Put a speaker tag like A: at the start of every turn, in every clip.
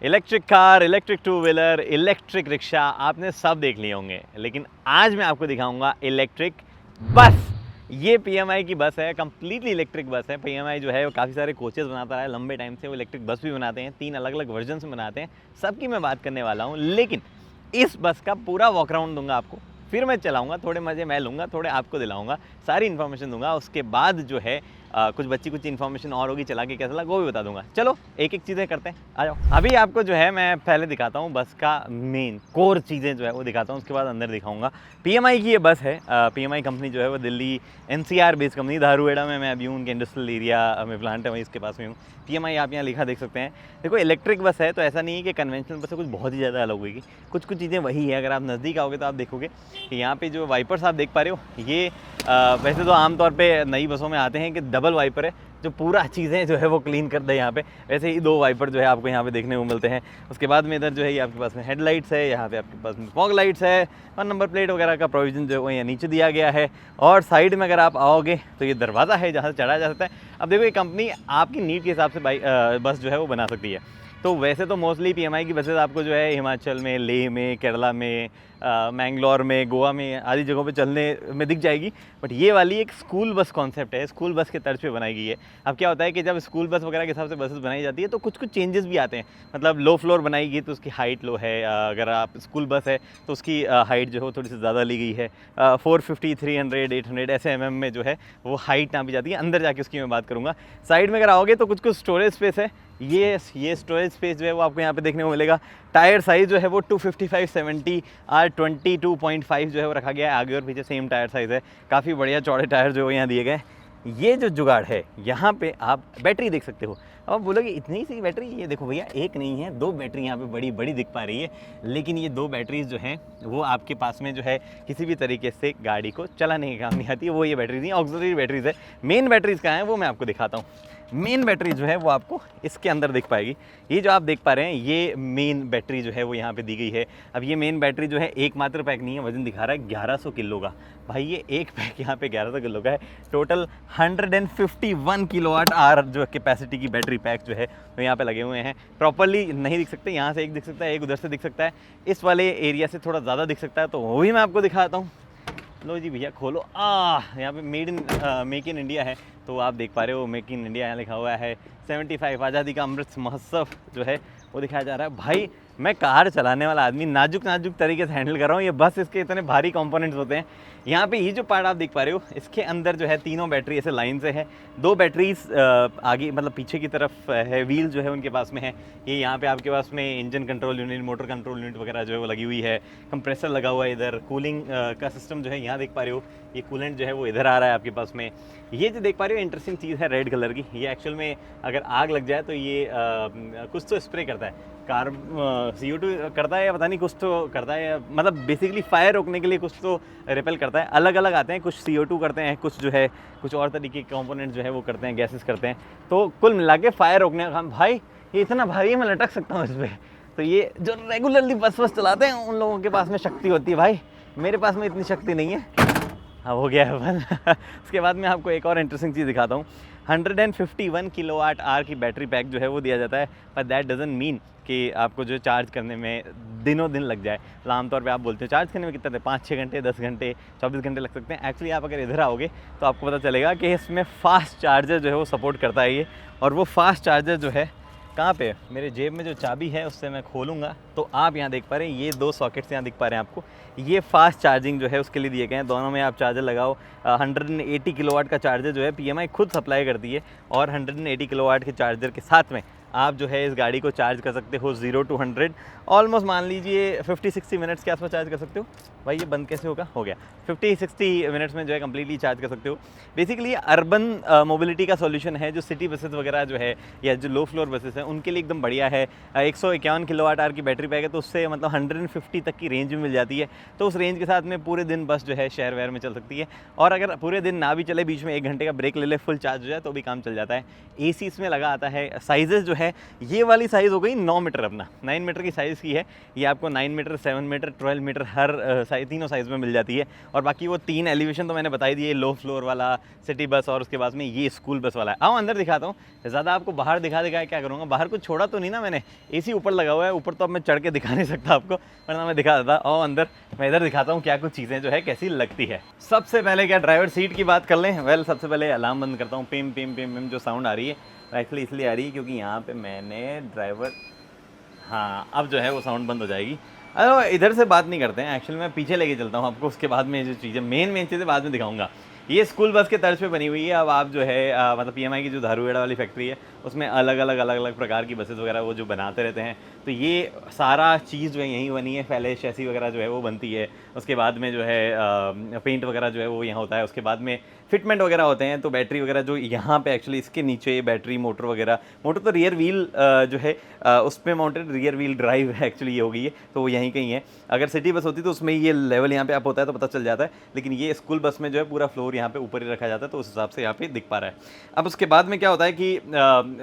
A: Electric car, electric two wheeler, electric rickshaw आपने सब देख लिए होंगे, लेकिन आज मैं आपको दिखाऊंगा इलेक्ट्रिक बस। ये पीएमआई की बस है, कंप्लीटली इलेक्ट्रिक बस है। पीएमआई जो है वो काफ़ी सारे कोचेस बनाता रहा है लंबे टाइम से, वो इलेक्ट्रिक बस भी बनाते हैं, 3 अलग अलग वर्जन में बनाते हैं, सबकी मैं बात करने वाला हूँ। लेकिन इस बस का पूरा वॉक अराउंड दूंगा आपको, फिर मैं चलाऊंगा, थोड़े मज़े मैं लूँगा, थोड़े आपको दिलाऊंगा, सारी इन्फॉर्मेशन दूंगा। उसके बाद जो है कुछ इन्फॉर्मेशन और होगी, चला के कैसा लगा वो भी बता दूंगा। चलो एक एक चीज़ें करते हैं, आ जाओ। अभी आपको जो है मैं पहले दिखाता हूँ बस का मेन कोर चीज़ें जो है वो दिखाता हूँ, उसके बाद अंदर दिखाऊंगा। पीएमआई की ये बस है। पीएमआई कंपनी जो है वो Delhi NCR based company, Dharuhera में मैं अभी हूँ, उनके इंडस्ट्रियल एरिया में प्लांट है, वहीं इसके पास में हूँ। पीएमआई आप यहाँ लिखा देख सकते हैं। देखो इलेक्ट्रिक बस है तो ऐसा नहीं है कि कन्वेंशनल बस से कुछ बहुत ही ज़्यादा अलग होगी, कुछ चीज़ें वही है। अगर आप नज़दीक आओगे तो आप देखोगे कि यहाँ पे जो वाइपर्स आप देख पा रहे हो, ये वैसे तो आमतौर पे नई बसों में आते हैं कि डबल वाइपर है जो पूरा चीज़ें जो है वो क्लीन कर दे। यहाँ पे वैसे ही 2 वाइपर जो है आपको यहाँ पे देखने को मिलते हैं। उसके बाद में इधर जो है ये आपके पास में हेडलाइट्स है, यहाँ पे आपके पास में फॉग लाइट्स है, और नंबर प्लेट वगैरह का प्रोविज़न जो है वो यहाँ नीचे दिया गया है। और साइड में अगर आप आओगे तो ये दरवाज़ा है जहाँ से चढ़ा जा सकता है। अब देखो ये कंपनी आपकी नीड के हिसाब से बस जो है वो बना सकती है। तो वैसे तो मोस्टली पीएमआई की बसेस आपको जो है हिमाचल में, लेह में, केरला में, मैंगलोर में, गोवा में आदि जगहों पे चलने में दिख जाएगी। बट ये वाली एक स्कूल बस कॉन्सेप्ट है, स्कूल बस के तर्ज पे बनाई गई है। अब क्या होता है कि जब स्कूल बस वगैरह के हिसाब से बसेस बनाई जाती है तो कुछ चेंजेस भी आते हैं। मतलब लो फ्लोर बनाई गई तो उसकी हाइट लो है, अगर आप स्कूल बस है तो उसकी हाइट जो है थोड़ी सी ज़्यादा ली गई है। 450, 300, 800 ऐसे में जो है वो हाइट नापी जाती है। अंदर जाके उसकी मैं बात करूँगा। साइड में अगर आओगे तो कुछ स्टोरेज स्पेस है। ये स्टोरेज स्पेस जो है वो आपको यहाँ पे देखने को मिलेगा। टायर साइज़ जो है वो 255/70 R22.5 जो है वो रखा गया है। आगे और पीछे सेम टायर साइज़ है, काफ़ी बढ़िया चौड़े टायर जो है यहाँ दिए गए। ये जो जुगाड़ है, यहाँ पे आप बैटरी देख सकते हो। अब आप बोलोगे इतनी सी बैटरी, ये देखो भैया, एक नहीं है 2 बैटरी यहाँ पे बड़ी दिख पा रही है। लेकिन ये 2 बैटरीज जो हैं वो आपके पास में जो है किसी भी तरीके से गाड़ी को चलाने के काम नहीं आती है। वो ये बैटरीज नहीं, ऑक्सिलरी बैटरीज है। मेन बैटरीज कहाँ हैं वो मैं आपको दिखाता हूँ। मेन बैटरी जो है वो आपको इसके अंदर दिख पाएगी। ये जो आप देख पा रहे हैं ये मेन बैटरी जो है वो यहाँ पे दी गई है। अब ये मेन बैटरी जो है एकमात्र पैक नहीं है, वजन दिखा रहा है 1100 किलो का। भाई ये एक पैक यहाँ पे 1100 किलो का है। टोटल 151 किलोवाट आवर जो कैपेसिटी की बैटरी पैक जो है वो यहाँ पे लगे हुए हैं। प्रॉपरली नहीं दिख सकते, यहाँ से एक दिख सकता है, एक उधर से दिख सकता है, इस वाले एरिया से थोड़ा ज़्यादा दिख सकता है, तो वो भी मैं आपको दिखाता हूँ। लो जी भैया खोलो। यहाँ पे मेक इन इंडिया है, तो आप देख पा रहे हो मेक इन इंडिया यहाँ लिखा हुआ है। 75 आज़ादी का अमृत महोत्सव जो है वो दिखाया जा रहा है। भाई मैं कार चलाने वाला आदमी नाजुक तरीके से हैंडल कर रहा हूँ। ये बस इसके इतने भारी कंपोनेंट्स होते हैं। यहाँ पे ये जो पार्ट आप देख पा रहे हो, इसके अंदर जो है तीनों बैटरी ऐसे लाइन से है। 2 बैटरीज आगे मतलब पीछे की तरफ है, व्हील जो है उनके पास में है। ये यहाँ पे आपके पास में engine control unit, motor control unit वगैरह जो है वो लगी हुई है। कंप्रेसर लगा हुआ है इधर। कूलिंग का सिस्टम जो है यहाँ देख पा रहे हो, ये कूलेंट जो है वो इधर आ रहा है आपके पास में। ये जो देख पा रहे हो इंटरेस्टिंग चीज़ है रेड कलर की, ये एक्चुअल में अगर आग लग जाए तो ये कुछ तो स्प्रे करता है, कार CO2 करता है या पता नहीं कुछ तो करता है, मतलब बेसिकली फायर रोकने के लिए कुछ तो रिपेल करता है। अलग अलग आते हैं, कुछ CO2 करते हैं, कुछ जो है कुछ और तरीके के कंपोनेंट जो है वो करते हैं, गैसेस करते हैं। तो कुल मिला के फायर रोकने का काम। भाई ये इतना भारी है, मैं लटक सकता हूँ इस पर। तो ये जो रेगुलरली बस चलाते हैं उन लोगों के पास में शक्ति होती है, भाई मेरे पास में इतनी शक्ति नहीं है। हाँ हो गया है बंद। उसके बाद मैं आपको एक और इंटरेस्टिंग चीज़ दिखाता हूँ। 151 किलोवाट आवर की बैटरी पैक जो है वो दिया जाता है, पर दैट डजंट मीन कि आपको जो चार्ज करने में दिनों दिन लग जाए। मतलब आमतौर पे आप बोलते हो चार्ज करने में कितना 5-6 घंटे, 10 घंटे, 24 घंटे लग सकते हैं। एक्चुअली आप अगर इधर आओगे तो आपको पता चलेगा कि इसमें फास्ट चार्जर जो है वो सपोर्ट करता है ये। और वो फास्ट चार्जर जो है कहाँ पे, मेरे जेब में जो चाबी है उससे मैं खोलूँगा तो आप यहाँ देख पा रहे हैं ये 2 सॉकेट्स यहाँ दिख पा रहे हैं आपको। ये फास्ट चार्जिंग जो है उसके लिए दिए गए हैं। दोनों में आप चार्जर लगाओ। 180 किलोवाट का चार्जर जो है पीएमआई खुद सप्लाई करती है, और 180 किलोवाट के चार्जर के साथ में आप जो है इस गाड़ी को चार्ज कर सकते हो 0 to 100 ऑलमोस्ट मान लीजिए 50-60 मिनट्स के आसपास चार्ज कर सकते हो। भाई ये बंद कैसे होगा, हो गया। 50-60 मिनट्स में जो है कम्प्लीटली चार्ज कर सकते हो। बेसिकली ये अर्बन मोबिलिटी का सॉल्यूशन है। जो सिटी बसेस वगैरह जो है या जो लो फ्लोर बसेस हैं उनके लिए एकदम बढ़िया है। 151 किलोवाट आवर की बैटरी पैक है, तो उससे मतलब 150 तक की रेंज भी मिल जाती है। तो उस रेंज के साथ में पूरे दिन बस जो है शहर वहर में चल सकती है। और अगर पूरे दिन ना भी चले, बीच में 1 घंटे का ब्रेक ले ले, फुल चार्ज हो जाए तो भी काम चल जाता है। AC इसमें लगा आता है। साइजेस जो है ये वाली साइज़ हो गई 9 मीटर, अपना 9 मीटर की साइज़ की है ये। आपको 9 मीटर, 7 मीटर, 12 मीटर हर साइज, तीनों साइज़ में मिल जाती है। और बाकी वो 3 एलिवेशन तो मैंने बताई दिए, लो फ्लोर वाला सिटी बस और उसके बाद में ये स्कूल बस वाला है। आओ अंदर दिखाता हूँ, ज़्यादा आपको बाहर दिखा क्या करूँगा, बाहर कुछ छोड़ा तो नहीं ना मैंने, AC ऊपर लगा हुआ है, ऊपर तो अब मैं चढ़ के दिखा नहीं सकता आपको, वरना मैं दिखा देता। आओ अंदर, मैं इधर दिखाता हूँ क्या कुछ चीज़ें जो है कैसी लगती है। सबसे पहले क्या ड्राइवर सीट की बात कर लें। वेल सबसे पहले अलार्म बंद करता हूँ। पिम पिम पिम पिम जो साउंड आ रही है एक्चुअली इसलिए आ रही है क्योंकि यहाँ पे मैंने ड्राइवर, हाँ अब जो है वो साउंड बंद हो जाएगी। अरे इधर से बात नहीं करते हैं, एक्चुअली मैं पीछे लेके चलता हूँ आपको, उसके बाद में जो चीज़ें मेन चीज़ें बाद में दिखाऊंगा। ये स्कूल बस के तर्ज पे बनी हुई है। अब आप जो है मतलब PMI की जो धारूहेड़ा वाली फैक्ट्री है उसमें अलग अलग प्रकार की बसेस वगैरह वो जो बनाते रहते हैं, तो ये सारा चीज़ जो है यहीं बनी है। पहले शैसी वगैरह जो है वो बनती है, उसके बाद में जो है पेंट वगैरह जो है वो यहाँ होता है, उसके बाद में फिटमेंट वगैरह होते हैं। तो बैटरी वगैरह जो यहाँ पे एक्चुअली इसके नीचे बैटरी, मोटर वगैरह, मोटर तो रियर व्हील जो है उस पर माउंटेड रियर व्हील ड्राइव है एक्चुअली ये हो गई है, तो वो यहीं कहीं है। अगर सिटी बस होती तो उसमें ये लेवल यहाँ पे अप होता है तो पता चल जाता है, लेकिन ये स्कूल बस में जो है पूरा फ्लोर यहाँ पे ऊपर ही रखा जाता है, तो उस हिसाब से यहाँ पे दिख पा रहा है। अब उसके बाद में क्या होता है कि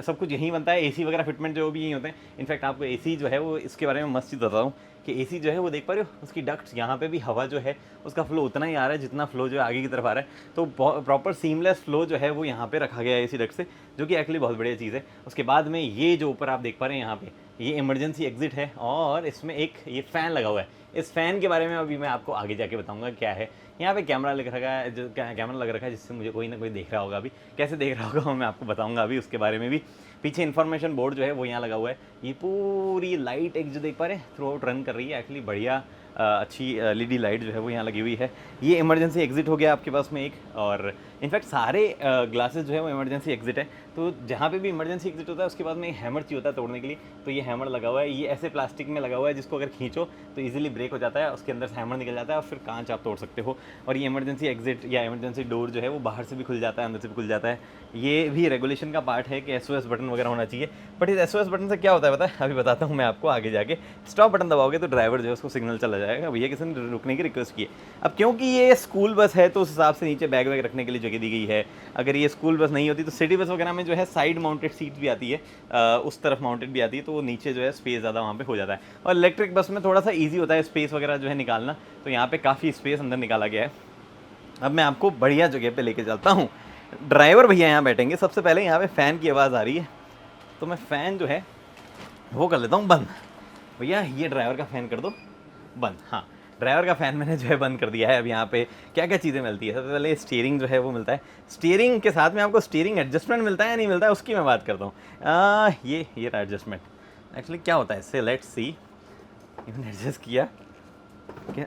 A: सब कुछ यहीं बनता है, AC वगैरह फिटमेंट जो भी यहीं होते हैं। इनफैक्ट आपको AC जो है वो इसके बारे में मस्त चीज़ बताता हूँ कि AC जो है वो देख पा रहे हो, उसकी डक्ट्स यहाँ पे भी हवा जो है उसका फ्लो उतना ही आ रहा है जितना फ्लो जो है आगे की तरफ आ रहा है। तो प्रॉपर सीमलेस फ्लो जो है वो यहाँ पे रखा गया है AC डक्ट से, जो कि एक्चुअली बहुत बढ़िया चीज़ है। उसके बाद में ये जो ऊपर आप देख पा रहे हैं यहाँ पे ये इमरजेंसी एग्जिट है और इसमें एक ये फ़ैन लगा हुआ है। इस फ़ैन के बारे में अभी मैं आपको आगे जाके बताऊंगा क्या है। यहाँ पे कैमरा लग रखा है, जो कैमरा लग रखा है जिससे मुझे कोई ना कोई देख रहा होगा। अभी कैसे देख रहा होगा मैं आपको बताऊंगा अभी उसके बारे में भी। पीछे इन्फॉर्मेशन बोर्ड जो है वो यहाँ लगा हुआ है। ये पूरी लाइट एक जो देख पा रहे हैं थ्रू आउट रन कर रही है, एक्चुअली बढ़िया अच्छी LED लाइट जो है वो यहाँ लगी हुई है। ये इमरजेंसी एग्जिट हो गया आपके पास में एक, और इनफैक्ट सारे ग्लासेस जो है वो इमरजेंसी एग्जिट है। तो जहाँ पे भी इमरजेंसी एग्जिट होता है उसके बाद में हैमर चाहिए होता है तोड़ने के लिए, तो ये हैमर लगा हुआ है। ये ऐसे प्लास्टिक में लगा हुआ है जिसको अगर खींचो तो ईजिली ब्रेक हो जाता है, उसके अंदर से हैमर निकल जाता है और फिर कांच आप तोड़ सकते हो। और ये इमरजेंसी एग्जिट या इमरजेंसी डोर जो है वो बाहर से भी खुल जाता है, अंदर से भी खुल जाता है। ये भी रेगुलेशन का पार्ट है कि SOS बटन वगैरह होना चाहिए। बट इस SOS बटन से क्या होता है पता है, अभी बताता हूँ मैं आपको आगे जाके। स्टॉप बटन दबाओगे तो ड्राइवर जो है उसको सिग्नल चला जाएगा भैया किसी ने रुकने की रिक्वेस्ट की है। अब क्योंकि ये स्कूल बस है तो उस हिसाब से नीचे बैग वैग रखने के लिए जगह दी गई है। अगर ये स्कूल बस नहीं होती तो सिटी बस वगैरह में जो है साइड माउंटेड सीट भी आती है, उस तरफ माउंटेड भी आती है, तो वो नीचे जो है स्पेस ज़्यादा वहाँ पे हो जाता है। और इलेक्ट्रिक बस में थोड़ा सा ईजी होता है स्पेस वगैरह जो है निकालना, तो यहाँ पे काफ़ी स्पेस अंदर निकाला गया है। अब मैं आपको बढ़िया जगह पे लेके चलता हूँ। ड्राइवर भैया यहाँ बैठेंगे। सबसे पहले यहाँ पे फ़ैन की आवाज़ आ रही है, तो मैं फ़ैन जो है वो कर लेता हूँ बंद। भैया ये ड्राइवर का फ़ैन कर दो बंद। हाँ, ड्राइवर का फ़ैन मैंने जो है बंद कर दिया है। अब यहाँ पे क्या क्या चीज़ें मिलती है, सबसे पहले स्टीयरिंग जो है वो मिलता है। स्टीयरिंग के साथ में आपको स्टीयरिंग एडजस्टमेंट मिलता है या नहीं मिलता है उसकी मैं बात करता हूँ। ये रहा एडजस्टमेंट। एक्चुअली क्या होता है इससे, लेट्स सी। इन्होंने एडजस्ट किया,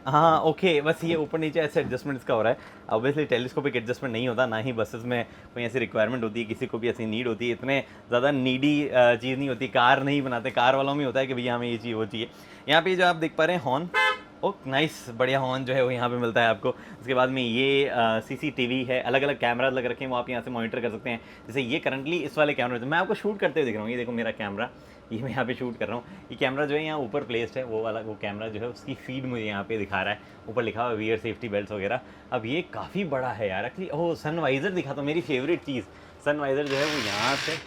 A: हाँ ओके, बस ये ऊपर नीचे ऐसे एडजस्टमेंट इसका हो रहा है। ऑब्वियसली टेलीस्कोपिक एडजस्टमेंट नहीं होता, ना ही बसेस में कोई ऐसी रिक्वायरमेंट होती है, किसी को भी ऐसी नीड होती है। इतने ज़्यादा नीडी चीज़ नहीं होती, कार नहीं बनाते, कार वालों में होता है कि भैया हमें ये चाहिए वो चाहिए। यहाँ पे जो आप देख पा रहे हैं हॉर्न, ओ नाइस, बढ़िया हॉर्न जो है वो यहाँ पे मिलता है आपको। उसके बाद में ये CCTV है, अलग अलग कैमरा लग रखे हैं, वो आप यहाँ से मॉनिटर कर सकते हैं। जैसे ये करंटली इस वाले कैमरे मैं आपको शूट करते हुए दिख रहा हूँ, ये देखो मेरा कैमरा, ये मैं यहाँ पे शूट कर रहा हूँ। ये कैमरा जो है यहाँ ऊपर प्लेस्ड है, वो वाला वो कैमरा जो है उसकी फीड मुझे यहाँ पे दिखा रहा है, ऊपर लिखा हुआ है वियर सेफ्टी बेल्ट वगैरह। अब ये काफ़ी बड़ा है यार एक्चुअली। ओह सनवाइज़र दिखा, तो मेरी फेवरेट चीज़ सनवाइज़र जो है वो यहाँ से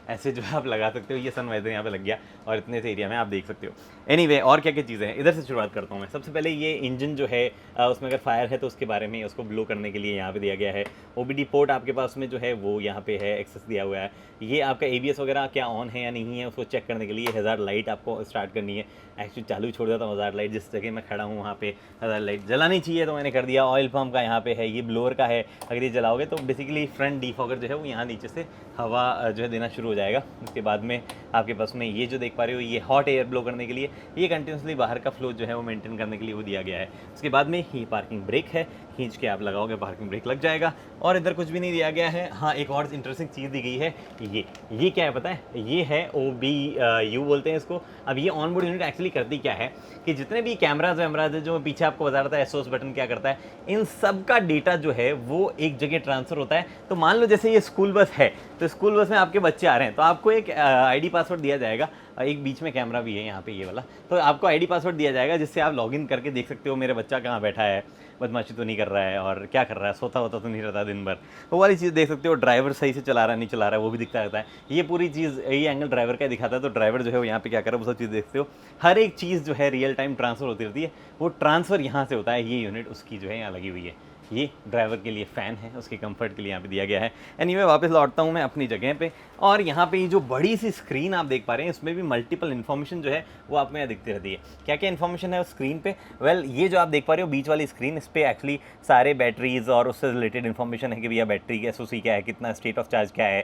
A: ऐसे जो है आप लगा सकते हो। ये सनवाइज़र यहाँ पे लग गया और इतने से एरिया में आप देख सकते हो। एनीवे और क्या क्या चीज़ें हैं, इधर से शुरुआत करता हूँ मैं। सबसे पहले ये इंजन जो है उसमें अगर फायर है तो उसके बारे में उसको ब्लो करने के लिए यहाँ पे दिया गया है। OBD पोर्ट आपके पास में जो है वो यहाँ पे है, एक्सेस दिया हुआ है। ये आपका ABS वगैरह क्या ऑन है या नहीं है उसको चेक करने के लिए हज़ार लाइट आपको स्टार्ट करनी है। एक्चुअली चालू छोड़ देता हूँ हज़ार लाइट, जिस जगह मैं खड़ा हूँ वहाँ पे हज़ार लाइट जलानी चाहिए तो मैंने कर दिया। ऑयल पम्प का यहाँ पे है, ये ब्लोअर का है, अगर ये जलाओगे तो बेसिकली फ्रंट डिफॉगर जो है वो यहाँ नीचे से हवा जो है देना शुरू हो जाएगा। उसके बाद में आपके पास में ये जो देख पा रहे हो ये हॉट एयर ब्लो करने के लिए, ये कंटिन्यूसली बाहर का फ्लो जो है वो मेंटेन करने के लिए वो दिया गया है। उसके बाद में ये पार्किंग ब्रेक है, खींच के आप लगाओगे पार्किंग ब्रेक लग जाएगा। और इधर कुछ भी नहीं दिया गया है। हाँ एक और इंटरेस्टिंग चीज़ दी गई है, ये क्या है पता है, ये है OBU बोलते हैं इसको। अब ये ऑन बोर्ड यूनिट एक्चुअली करती क्या है कि जितने भी कैमराज वैमराज जो पीछे आपको बता रहा था SOS बटन क्या करता है, इन सब का डेटा जो है वो एक जगह ट्रांसफ़र होता है। तो मान लो जैसे ये स्कूल बस है, तो स्कूल बस में आपके बच्चे आ रहे हैं तो आपको एक ID पासवर्ड दिया जाएगा। एक बीच में कैमरा भी है यहाँ पे ये वाला। तो आपको आईडी पासवर्ड दिया जाएगा जिससे आप लॉगिन करके देख सकते हो मेरा बच्चा कहाँ बैठा है, बदमाशी तो नहीं कर रहा है और क्या कर रहा है, सोता होता तो नहीं रहता दिन भर, वो वाली चीज़ देख सकते हो। ड्राइवर सही से चला रहा है नहीं चला रहा है वो भी दिखता रहता है। ये पूरी चीज़ ये एंगल ड्राइवर का दिखाता है, तो ड्राइवर जो है वो यहाँ पे क्या कर रहा है वो सब चीज़ देखते हो। हर एक चीज़ जो है रियल टाइम ट्रांसफ़र होती रहती है, वो ट्रांसफ़र यहाँ से होता है। ये यूनिट उसकी जो है यहाँ लगी हुई है। ये ड्राइवर के लिए फ़ैन है, उसके कंफर्ट के लिए यहाँ पे दिया गया है। एनीवे वापस लौटता हूँ मैं अपनी जगह पे, और यहाँ पे ये जो बड़ी सी स्क्रीन आप देख पा रहे हैं इसमें भी मल्टीपल इन्फॉर्मेशन जो है वो आप में यहाँ दिखती रहती है। क्या क्या इन्फॉर्मेशन है उस स्क्रीन पे? वेल ये जो आप देख पा रहे हो बीच वाली स्क्रीन, इस पर एक्चुअली सारे बैटरीज और उससे रिलेटेड इन्फॉर्मेशन है कि भैया बैटरी की SOC क्या है, कितना स्टेट ऑफ चार्ज क्या है,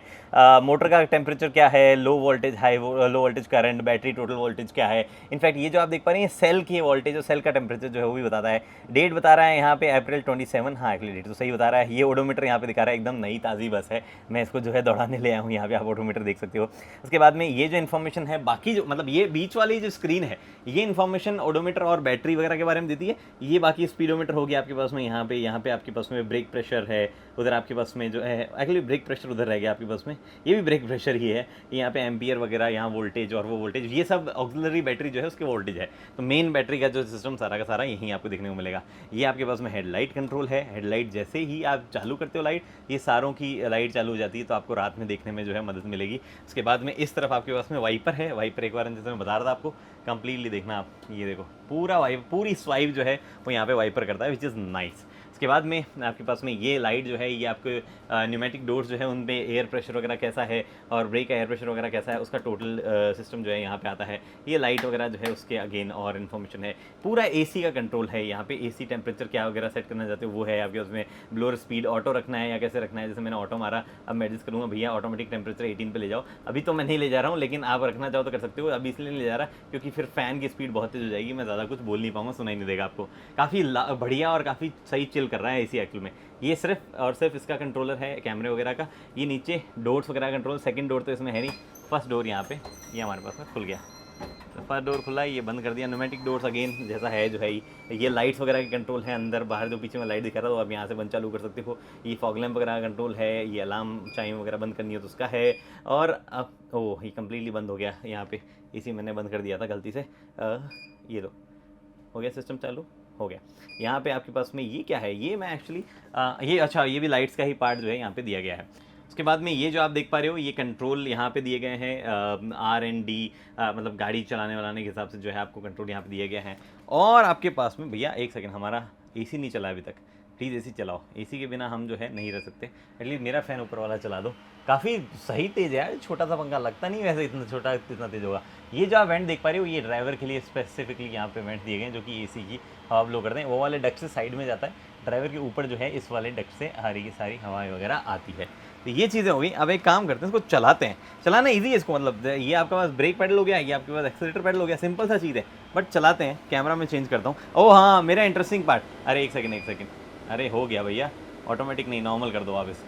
A: मोटर का टेम्परेचर क्या है, low voltage high low voltage current, battery total voltage क्या है। इनफैक्ट ये जो आप देख पा रहे हैं सेल की वोल्टेज और सेल का टेम्परेचर जो है वो भी बताता है। डेट बता रहा है यहाँ पे अप्रैल 27, हाँ एक्चुअली डेट तो सही बता रहा है। ये ओडोमीटर यहाँ पे दिखा रहा है, एकदम नई ताज़ी बस है, मैं इसको जो है दौड़ाने ले आया हूँ, यहाँ पे आप ओडोमीटर देख सकते हो। उसके बाद में ये जो इन्फॉर्मेशन है बाकी जो मतलब ये बीच वाली जो स्क्रीन है ये इन्फॉर्मेशन ओडोमीटर और बैटरी वगैरह के बारे में देती है। ये बाकी स्पीडोमीटर हो गया आपके पास में, यहाँ पे आपके पास में ब्रेक प्रेशर है, उधर आपके पास में जो है एक्चुअली ब्रेक प्रेशर उधर रह गया आपके पास में, ये भी ब्रेक प्रेशर ही है। यहाँ पे एम्पियर वगैरह, यहाँ वोल्टेज और वो वोल्टेज, ये सब ऑक्सिलरी बैटरी जो है उसके वोल्टेज है। तो मेन बैटरी का जो सिस्टम सारा का सारा यहीं आपको देखने को मिलेगा। ये आपके पास में हेडलाइट कंट्रोल है, हेडलाइट जैसे ही आप चालू करते हो लाइट, ये सारों की लाइट चालू हो जाती है, तो आपको रात में देखने में जो है मदद मिलेगी। उसके बाद में इस तरफ आपके पास में वाइपर है, वाइपर एक बार जैसे मैं बता रहा था आपको कंप्लीटली देखना आप, ये देखो पूरा पूरी स्वाइप जो है वो यहाँ पे वाइपर करता है, विच इज़ नाइस। उसके बाद में आपके पास में ये लाइट जो है ये आपके न्यूमेटिक डोर्स जो है उन पे एयर प्रेशर वगैरह कैसा है और ब्रेक का एयर प्रेशर वगैरह कैसा है उसका टोटल सिस्टम जो है यहाँ पे आता है। ये लाइट वगैरह जो है उसके अगेन और इन्फॉर्मेशन है। पूरा AC का कंट्रोल है, यहाँ पे AC टेम्परेचर क्या वगैरह सेट करना चाहते हो वो है आपके उसमें। ब्लोअर स्पीड ऑटो रखना है या कैसे रखना है, जैसे मैंने ऑटो मारा, अब मैं एडजस्ट करूँगा भैया ऑटोमेटिक टेम्परेचर 18 पे ले जाओ। अभी तो मैं नहीं ले जा रहा हूँ, लेकिन आप रखना चाहो तो कर सकते हो। अभी इसलिए नहीं ले जा रहा क्योंकि फिर फ़ैन की स्पीड बहुत तेज हो जाएगी, मैं ज़्यादा कुछ बोल नहीं पाऊँगा, सुनाई नहीं देगा आपको। काफ़ी बढ़िया और काफ़ी सही चिल कर रहा है AC एक्चुअल में। ये सिर्फ और सिर्फ इसका कंट्रोलर है कैमरे वगैरह का। ये नीचे डोर्स वगैरह कंट्रोल, सेकंड डोर तो इसमें है नहीं, फर्स्ट डोर यहाँ पे ये हमारे पास में खुल गया। तो फर्स्ट डोर खुला, ये बंद कर दिया। न्यूमेटिक डोर्स अगेन जैसा है जो है ये लाइट्स वगैरह की कंट्रोल है। अंदर बाहर जो पीछे में लाइट दिखा रहा था वो आप यहाँ से बंद चालू कर सकते हो। ये फॉग लैम्प वगैरह का कंट्रोल है, ये अलार्म चाइम वगैरह बंद करनी हो तो उसका है। और अब ओह ये कम्प्लीटली बंद हो गया, यहाँ पे इसी मैंने बंद कर दिया था गलती से। ये दो हो गया, सिस्टम चालू हो गया। यहाँ पे आपके पास में ये क्या है, ये मैं एक्चुअली ये अच्छा ये भी लाइट्स का ही पार्ट जो है यहाँ पे दिया गया है। उसके बाद में ये जो आप देख पा रहे हो ये कंट्रोल यहाँ पे दिए गए हैं R&D मतलब गाड़ी चलाने वालाने के हिसाब से जो है आपको कंट्रोल यहाँ पे दिए गए हैं। और आपके पास में भैया एक सेकंड, हमारा AC नहीं चला अभी तक, प्लीज़ AC चलाओ। AC के बिना हम जो है नहीं रह सकते, एटलीस्ट मेरा फ़ैन ऊपर वाला चला दो। काफ़ी सही तेज़ है यार, छोटा सा पंखा लगता नहीं वैसे इतना छोटा इतना तेज़ होगा। ये जो आप वेंट देख पा रहे हो ये ड्राइवर के लिए स्पेसिफिकली यहाँ पे वेंट दिए गए हैं जो कि AC की हवा ब्लो करते हैं। वो वाले डक्ट से साइड में जाता है, ड्राइवर के ऊपर जो है इस वाले डक्ट से हरी की सारी हवाएं वगैरह आती है। तो ये चीज़ें हो गई। अब एक काम करते हैं, इसको चलाते हैं। चलाना ईजी है इसको, मतलब ये आपके पास ब्रेक पैडल हो गया, ये आपके पास एक्सीलेटर पैडल हो गया, सिंपल सा चीज़ है, बट चलाते हैं। कैमरा में चेंज करता हूँ। ओह हाँ, मेरा इंटरेस्टिंग पार्ट, अरे एक सेकेंड, अरे हो गया भैया, ऑटोमेटिक नहीं नॉर्मल कर दो आप इस।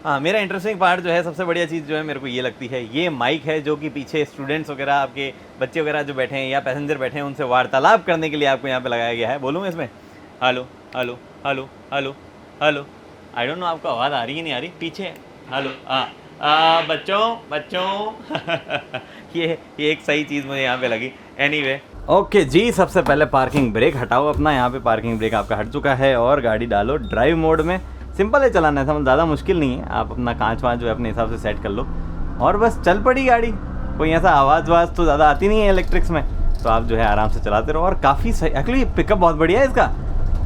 A: हाँ, मेरा इंटरेस्टिंग पार्ट जो है, सबसे बढ़िया चीज़ जो है मेरे को ये लगती है, ये माइक है जो कि पीछे स्टूडेंट्स वगैरह आपके बच्चे वगैरह जो बैठे हैं या पैसेंजर बैठे हैं उनसे वार्तालाप करने के लिए आपको यहाँ पे लगाया गया है। बोलूँ इसमें hello hello hello hello hello, I don't know आपको आवाज़ आ रही है नहीं आ रही पीछे, हेलो बच्चों ये एक सही चीज़ मुझे यहाँ पे लगी। एनीवे ओके जी, सबसे पहले पार्किंग ब्रेक हटाओ अपना। यहाँ पे पार्किंग ब्रेक आपका हट चुका है और गाड़ी डालो ड्राइव मोड में। सिंपल है चलाना है, ज़्यादा मुश्किल नहीं है। आप अपना कांच वाँच जो है अपने हिसाब से सेट कर लो और बस चल पड़ी गाड़ी। कोई ऐसा आवाज़ वाज तो ज़्यादा आती नहीं है इलेक्ट्रिक्स में, तो आप जो है आराम से चलाते रहो। और काफ़ी सही एक्चुअली पिकअप बहुत बढ़िया है इसका।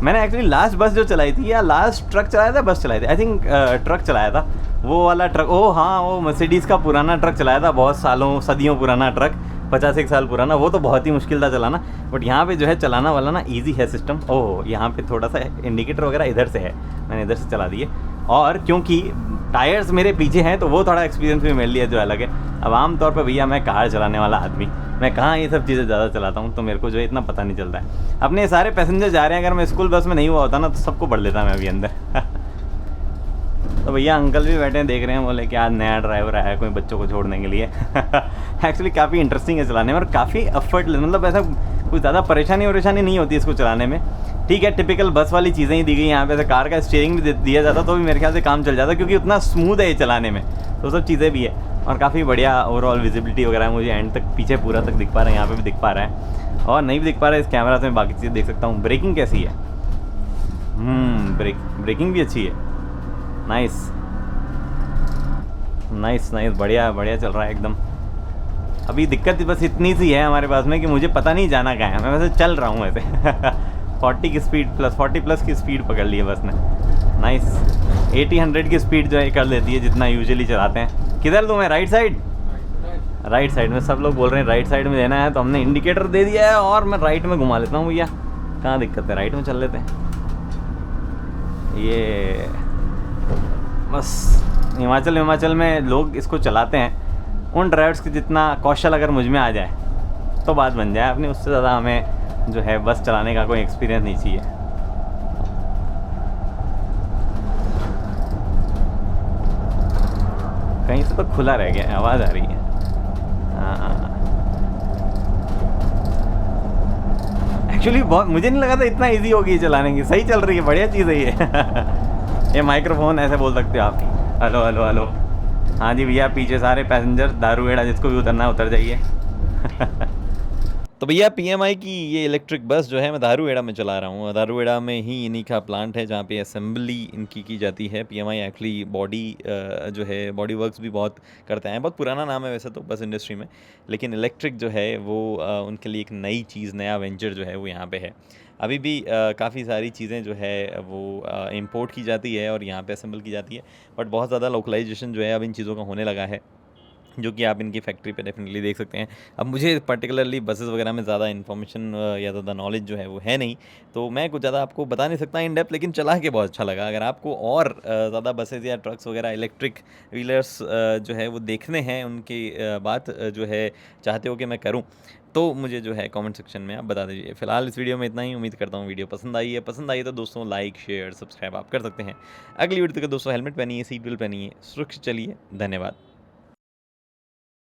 A: मैंने एक्चुअली लास्ट बस जो चलाई थी या लास्ट ट्रक चलाया था, बस चलाई थी आई थिंक, ट्रक चलाया था वो वाला ट्रक। ओह हाँ, वो मर्सिडीज़ का पुराना ट्रक चलाया था, बहुत सालों सदियों पुराना ट्रक, 50 साल पुराना। वो तो बहुत ही मुश्किल था चलाना, बट यहाँ पे जो है चलाना वाला ना ईजी है सिस्टम। ओह यहाँ पे थोड़ा सा इंडिकेटर वगैरह इधर से है, मैंने इधर से चला दिए। और क्योंकि टायर्स मेरे पीछे हैं तो वो थोड़ा एक्सपीरियंस भी मिल लिया जो अलग है। अब आमतौर पर भैया मैं कार चलाने वाला आदमी, मैं कहाँ ये सब चीज़ें ज़्यादा चलाता हूँ, तो मेरे को जो है इतना पता नहीं चलता है। अपने सारे पैसेंजर जा रहे हैं, अगर मैं स्कूल बस में नहीं हुआ होता ना तो सबको पढ़ लेता मैं अभी अंदर तो भैया अंकल भी बैठे हैं देख रहे हैं, बोले कि आज नया ड्राइवर आया है कोई बच्चों को छोड़ने के लिए एक्चुअली काफ़ी इंटरेस्टिंग है चलाने में और काफ़ी एफर्टलेस, मतलब ऐसा कुछ ज़्यादा परेशानी नहीं होती इसको चलाने में। ठीक है, टिपिकल बस वाली चीज़ें ही दी गई यहाँ पे। ऐसे कार का स्टीयरिंग भी दिया जाता तो भी मेरे ख्याल से काम चल जाता, क्योंकि उतना स्मूथ है ये चलाने में, तो सब चीज़ें भी है। और काफ़ी बढ़िया ओवरऑल विजिबिलिटी वगैरह है, मुझे एंड तक पीछे पूरा तक दिख पा रहा है, यहाँ पे भी दिख पा रहा है, और नहीं भी दिख पा रहा है इस कैमरा से मैं बाकी चीज़ें देख सकता हूँ। ब्रेकिंग कैसी है? ब्रेकिंग भी अच्छी है। नाइस नाइस नाइस, बढ़िया बढ़िया चल रहा है एकदम। अभी दिक्कत बस इतनी सी है हमारे पास में कि मुझे पता नहीं जाना कहाँ है, मैं वैसे चल रहा हूँ वैसे 40 की स्पीड प्लस 40 प्लस की स्पीड पकड़ ली है बस ने। नाइस 80-100 की स्पीड जो है कर देती है जितना यूजुअली चलाते हैं। किधर दूँ मैं? Right side? राइट साइड में सब लोग बोल रहे हैं राइट साइड में देना है, तो हमने इंडिकेटर दे दिया है और मैं राइट में घुमा लेता हूँ भैया, कहाँ दिक्कत है, राइट में चल लेते हैं। ये बस हिमाचल में लोग इसको चलाते हैं, उन ड्राइवर्स के जितना कौशल अगर मुझ में आ जाए तो बात बन जाए अपनी, उससे ज़्यादा हमें जो है बस चलाने का कोई एक्सपीरियंस नहीं चाहिए। कहीं से तो खुला रह गया, आवाज़ आ रही है। एक्चुअली बहुत मुझे नहीं लगा था इतना इजी होगी चलाने की, सही चल रही है, बढ़िया चीज़ है ये ये माइक्रोफोन ऐसे बोल सकते हो आप। हेलो हेलो हेलो, हाँ जी भैया, पीछे सारे पैसेंजर दारूगेड़ा, जिसको भी उतरना है उतर जाइए तो भैया पीएमआई की ये इलेक्ट्रिक बस जो है मैं दारूगेड़ा में चला रहा हूँ। दारूगेड़ा में ही इन्हीं का प्लांट है जहाँ पे असेंबली इनकी की जाती है। पीएमआई एक्चुअली बॉडी जो है बॉडी वर्क्स भी बहुत करते हैं, बहुत पुराना नाम है वैसे तो बस इंडस्ट्री में, लेकिन इलेक्ट्रिक जो है वो उनके लिए एक नई चीज़, नया वेंचर जो है वो यहाँ पे है। अभी भी काफ़ी सारी चीज़ें जो है वो इंपोर्ट की जाती है और यहाँ पे असेंबल की जाती है, बट बहुत ज़्यादा लोकलाइजेशन जो है अब इन चीज़ों का होने लगा है, जो कि आप इनकी फैक्ट्री पे डेफिनेटली देख सकते हैं। अब मुझे पर्टिकुलरली बसेस वगैरह में ज़्यादा इन्फॉर्मेशन या ज़्यादा नॉलेज जो है वो है नहीं, तो मैं कुछ ज़्यादा आपको बता नहीं सकता इन डेप्थ, लेकिन चला के बहुत अच्छा लगा। अगर आपको और ज़्यादा बसेस या ट्रक्स वगैरह इलेक्ट्रिक व्हीलर्स जो है वो देखने हैं, उनकी बात जो है चाहते हो कि मैं करूँ, तो मुझे जो है कमेंट सेक्शन में आप बता दीजिए। फिलहाल इस वीडियो में इतना ही, उम्मीद करता हूँ वीडियो पसंद आई है। पसंद आई तो दोस्तों लाइक शेयर सब्सक्राइब आप कर सकते हैं। अगली वीडियो तक दोस्तों हेलमेट पहनिए, सीट बेल्ट पहनिए, सुरक्षित चलिए। धन्यवाद।